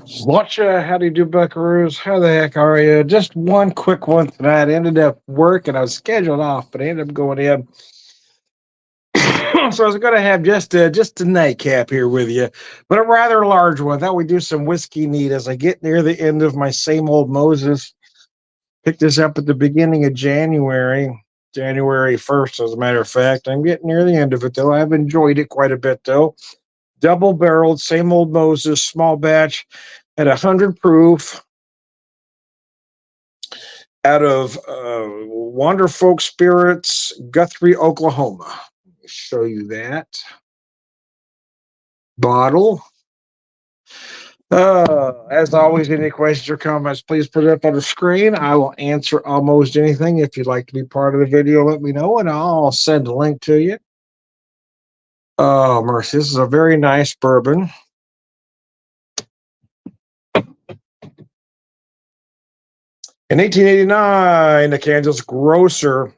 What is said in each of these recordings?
Watcha, how do you do, buckaroos? How the heck are you? Just one quick one tonight. Ended up working. I was scheduled off, but I ended up going in. So I was going to have just a nightcap here with you, but a rather large one. Thought we'd do some whiskey neat as I get near the end of my same old Moses. Picked this up at the beginning of January, January 1st, as a matter of fact. I'm getting near the end of it, though. I've enjoyed it quite a bit, though. Double barreled, same old Moses, small batch at 100 proof out of Wanderfolk Spirits, Guthrie, Oklahoma. Let me show you that bottle. As always, any questions or comments, please put it up on the screen. I will answer almost anything. If you'd like to be part of the video, let me know, and I'll send a link to you. Oh, mercy. This is a very nice bourbon. In 1889, a Kansas grocer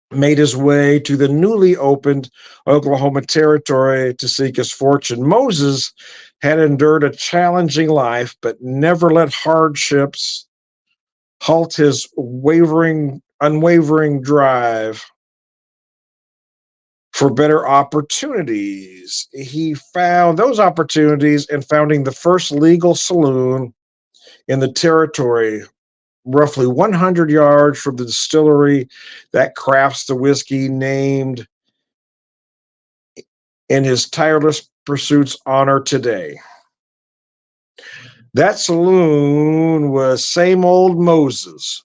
made his way to the newly opened Oklahoma Territory to seek his fortune. Moses had endured a challenging life, but never let hardships halt his unwavering drive for better opportunities. He found those opportunities in founding the first legal saloon in the territory, roughly 100 yards from the distillery that crafts the whiskey, named in his tireless pursuits honor today. That saloon was Same Old Moses.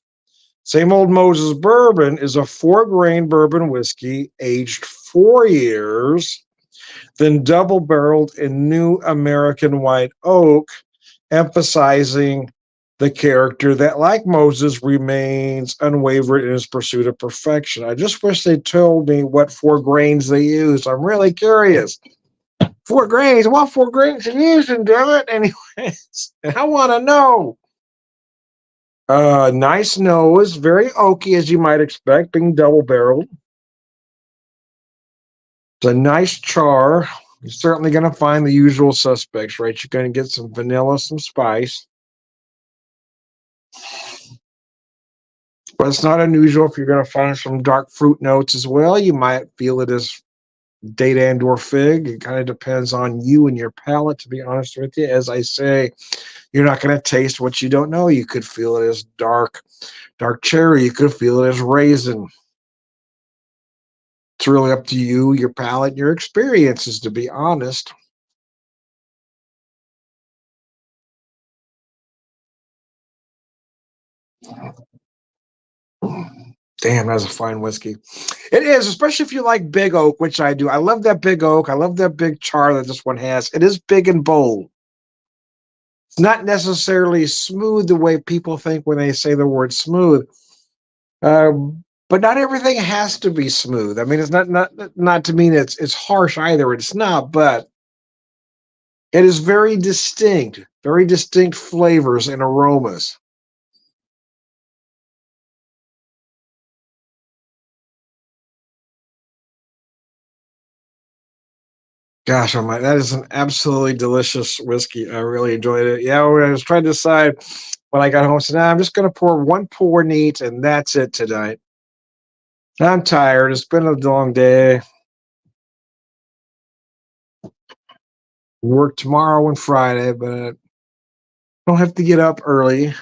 Same Old Moses bourbon is a 4-grain bourbon whiskey aged 4 years, then double barreled in new American white oak, emphasizing the character that, like Moses, remains unwavering in his pursuit of perfection. I just wish they told me what 4 grains they used. I'm really curious. 4 grains? What 4 grains are you using, damn it? Anyways, I want to know. Nice nose, very oaky as you might expect, being double barreled. It's a nice char. You're certainly going to find the usual suspects, right? You're going to get some vanilla, some spice. But it's not unusual if you're going to find some dark fruit notes as well. You might feel it as date and or fig. It kind of depends on you and your palate, to be honest with you. As I say, you're not going to taste what you don't know. You could feel it as dark cherry. You could feel it as raisin. It's really up to you, your palate, your experiences, to be honest. Damn, that's a fine whiskey. It is, especially if you like big oak, which I do. I love that big oak. I love that big char that this one has. It is big and bold. It's not necessarily smooth the way people think when they say the word smooth. But not everything has to be smooth. I mean, it's not to mean it's harsh either. It's not, but it is very distinct flavors and aromas. Gosh, that is an absolutely delicious whiskey. I really enjoyed it. Yeah, when I was trying to decide when I got home, I said, nah, I'm just going to pour one pour neat, and that's it tonight. I'm tired. It's been a long day. Work tomorrow and Friday, but I don't have to get up early.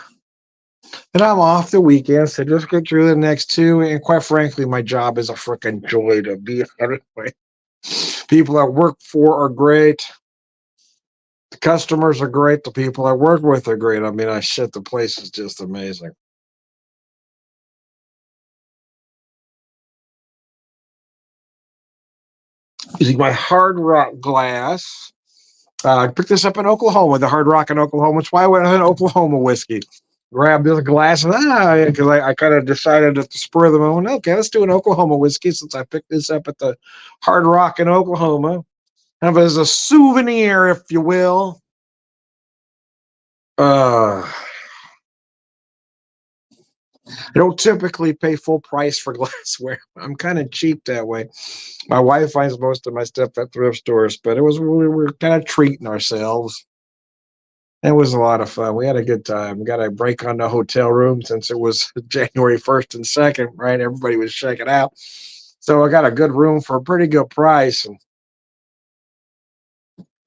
And I'm off the weekend, so just get through the next 2. And quite frankly, my job is a freaking joy, to be honest with you. People I work for are great. The customers are great. The people I work with are great. I mean, the place is just amazing. Using my Hard Rock glass. I picked this up in Oklahoma, the Hard Rock in Oklahoma. That's why I went with an Oklahoma whiskey. Grabbed this glass and because I kind of decided at the spur of the moment, okay, let's do an Oklahoma whiskey since I picked this up at the Hard Rock in Oklahoma. Kind of as a souvenir, if you will. I don't typically pay full price for glassware. I'm kind of cheap that way. My wife finds most of my stuff at thrift stores, but we were kind of treating ourselves. It was a lot of fun. We had a good time. Got a break on the hotel room since it was January 1st and 2nd, right? Everybody was checking out. So I got a good room for a pretty good price. And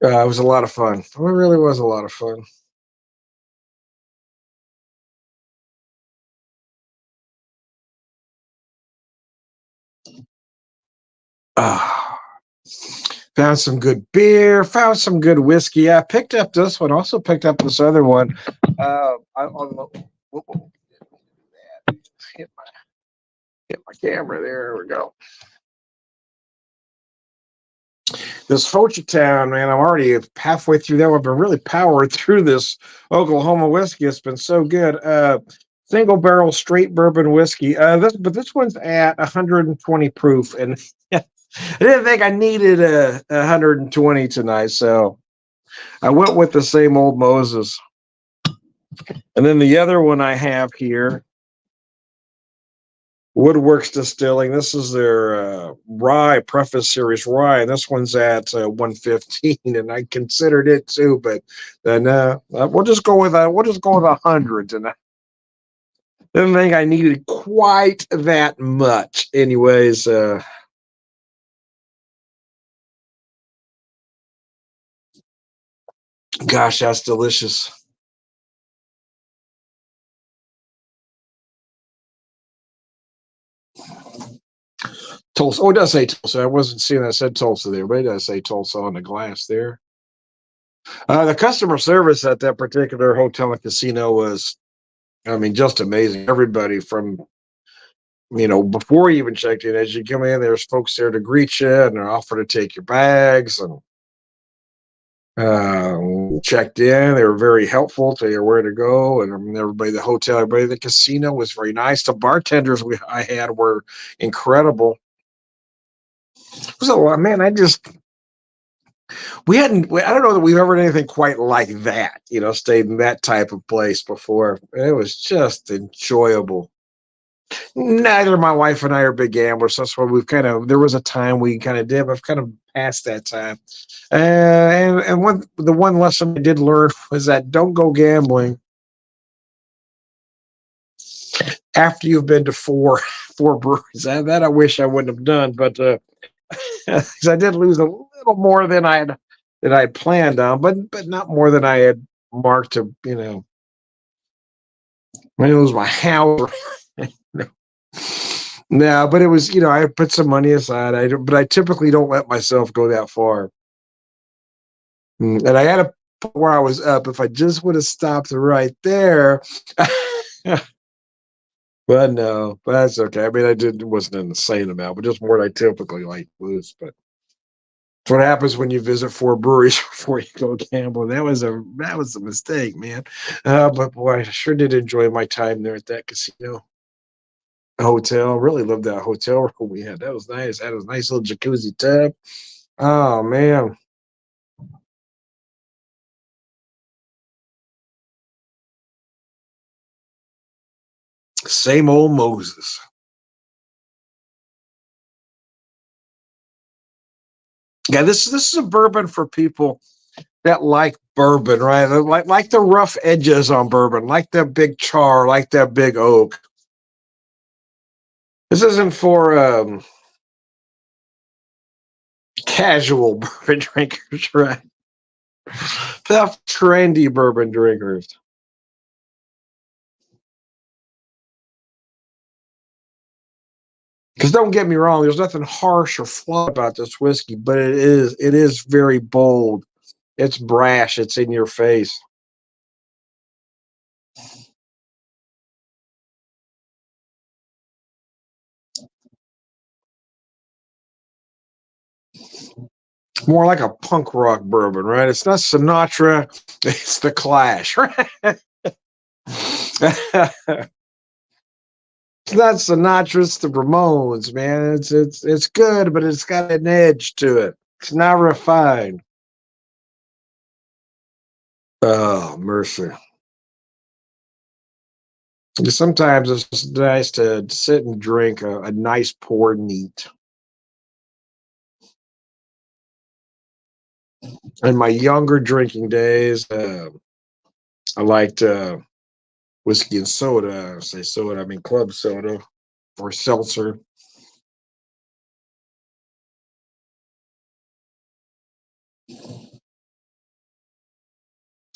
it was a lot of fun. It really was a lot of fun. Uh, Found some good beer, found some good whiskey. I picked up this one, also picked up this other one. On the, whoop, hit my, hit my camera there. There we go. This Town, man, I'm already halfway through that. I've been really powered through this Oklahoma whiskey. It's been so good. Single barrel straight bourbon whiskey. This one's at 120 proof, and I didn't think I needed a 120 tonight, so I went with the same old Moses. And then the other one I have here, Woodworks Distilling. This is their rye preface series rye, and this one's at 115, and I considered it too, but then we'll just go with 100 tonight. Didn't think I needed quite that much, anyways. Gosh, that's delicious. Tulsa. Oh, it does say Tulsa. I wasn't seeing that said Tulsa there, but it does say Tulsa on the glass there. The customer service at that particular hotel and casino was, I mean, just amazing. Everybody from, before you even checked in, as you come in, there's folks there to greet you and they're offer to take your bags and checked in. They were very helpful, tell you where to go. And I mean, everybody, the hotel, everybody, the casino was very nice. The bartenders I had were incredible. It was a lot, man. I don't know that we've ever done anything quite like that, stayed in that type of place before. It was just enjoyable. Neither my wife and I are big gamblers. That's why there was a time we kind of did, but I've kind of past that time. And the one lesson I did learn was that don't go gambling after you've been to four breweries. That I wish I wouldn't have done, but because I did lose a little more than I had planned on, but not more than I had marked to, I lose my house. No, but it was, I put some money aside. But I typically don't let myself go that far. And I had a point where I was up. If I just would have stopped right there, but no, but that's okay. I mean, it wasn't an insane amount, but just more than I typically like lose. But that's what happens when you visit four breweries before you go gamble. That was a mistake, man. But boy, I sure did enjoy my time there at that casino hotel. Really loved that hotel room we had. That was nice. Had a nice little jacuzzi tub. Oh man. Same old Moses. Yeah, this is a bourbon for people that like bourbon, right? Like the rough edges on bourbon, like that big char, like that big oak. This isn't for casual bourbon drinkers, right? The trendy bourbon drinkers. Because don't get me wrong, there's nothing harsh or flat about this whiskey, but it is very bold. It's brash. It's in your face. More like a punk rock bourbon, right? It's not Sinatra, it's the Clash, right? It's not Sinatra, it's the Ramones, man. It's good, but it's got an edge to it. It's not refined. Oh, mercy. Sometimes it's just nice to sit and drink a nice pour neat. In my younger drinking days, I liked whiskey and soda. I say soda, I mean club soda or seltzer.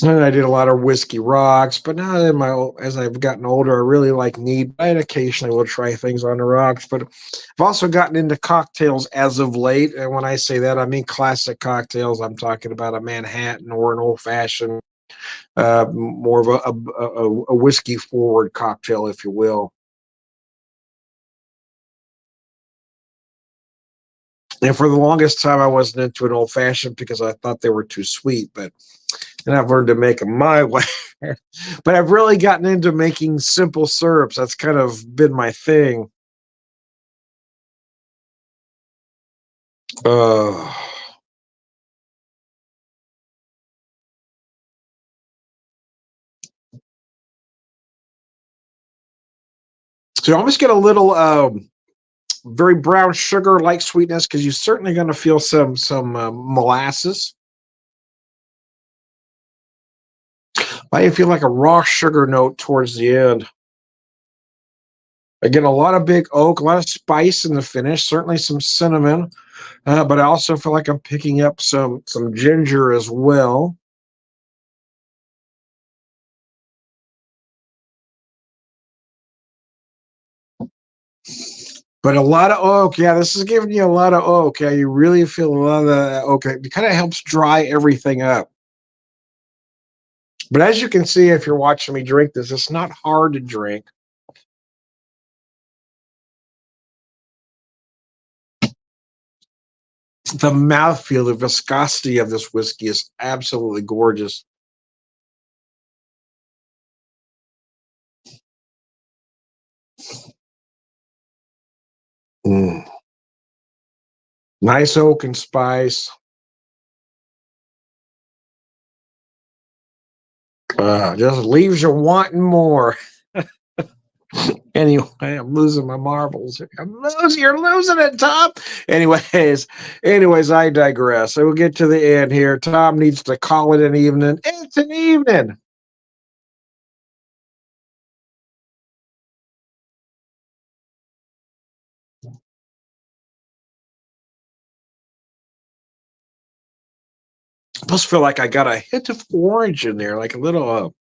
And I did a lot of whiskey rocks, but now as I've gotten older, I really like neat. I occasionally will try things on the rocks, but I've also gotten into cocktails as of late. And when I say that, I mean classic cocktails. I'm talking about a Manhattan or an old fashioned, more of a whiskey forward cocktail, if you will. And for the longest time, I wasn't into an old fashioned because I thought they were too sweet, but and I've learned to make them my way. But I've really gotten into making simple syrups. That's kind of been my thing. Uh, so you almost get a little very brown sugar like sweetness because you're certainly going to feel some molasses. I feel like a raw sugar note towards the end. Again, a lot of big oak, a lot of spice in the finish. Certainly some cinnamon, but I also feel like I'm picking up some ginger as well. But a lot of oak, yeah, this is giving you a lot of oak. Yeah, you really feel a lot of the oak. It kind of helps dry everything up. But as you can see, if you're watching me drink this, it's not hard to drink. The mouthfeel, the viscosity of this whiskey is absolutely gorgeous. Mm. Nice oak and spice. Just leaves you wanting more. Anyway, I'm losing my marbles. You're losing it, Tom. Anyways, I digress. I will get to the end here. Tom needs to call it an evening. It's an evening. I almost feel like I got a hint of orange in there, like a little,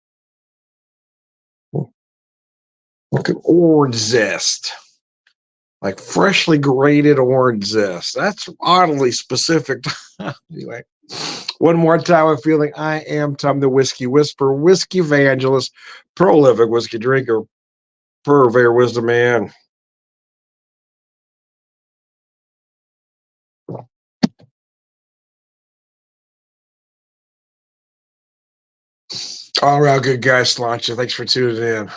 like an orange zest, like freshly grated orange zest. That's oddly specific. Anyway, one more time, I'm feeling I am Tom the Whiskey Whisperer, whiskey evangelist, prolific whiskey drinker, purveyor, wisdom man. All right, good guys, Sláinte. Thanks for tuning in.